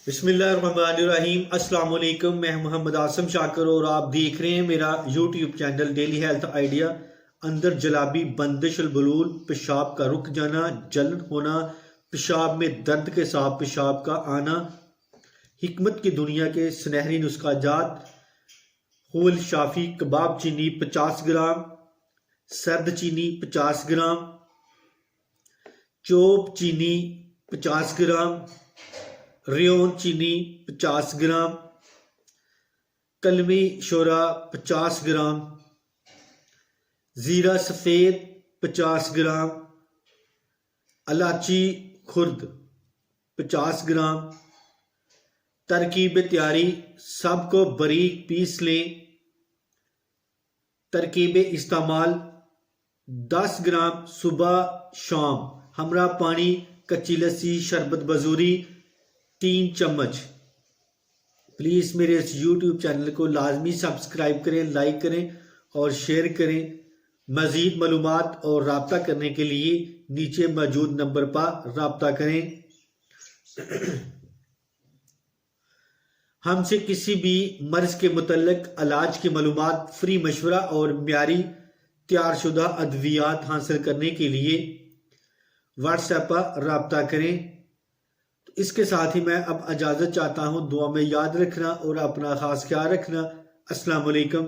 बिस्मिल्लाहिर्रहमानिर्रहीम। अस्सलाम वालेकुम। मैं मोहम्मद आसम शाकर और आप देख रहे हैं मेरा YouTube channel daily health idea. अंदर जलाबी, बंदिश बलूल, पेशाब का रुक जाना, जलन होना, पेशाब में दर्द के साथ पेशाब का आना, हिकमत की दुनिया के सुनहरी नुस्खा जात। हुल शाफी कबाब चीनी 50 ग्राम, सर्द चीनी 50 ग्राम, चोप चीनी 50 ग्राम, रेयन चीनी 50 ग्राम, कलमी शोरा 50 ग्राम, ज़ीरा सफ़ेद 50 ग्राम, इलायची खुर्द 50 ग्राम। तरकीब तैयारी, सबको बारीक पीस लें। तरकीब इस्तेमाल, 10 ग्राम सुबह शाम, हमरा पानी, कच्ची लस्सी, शरबत बजूरी 3 चम्मच। प्लीज़ मेरे इस यूट्यूब चैनल को लाजमी सब्सक्राइब करें, लाइक करें और शेयर करें। मज़ीद मालूमात और रब्ता करने के लिए नीचे मौजूद नंबर पर रब्ता करें। हमसे किसी भी मर्ज के मुतल्लिक इलाज की मालूमात, फ्री मशवरा और म्यारी तैयारशुदा अद्वियात हासिल करने के लिए व्हाट्सएप पर रब्ता करें। तो इसके साथ ही मैं अब इजाज़त चाहता हूँ। दुआ में याद रखना और अपना ख़ास ख्याल रखना। अस्सलाम वालेकुम।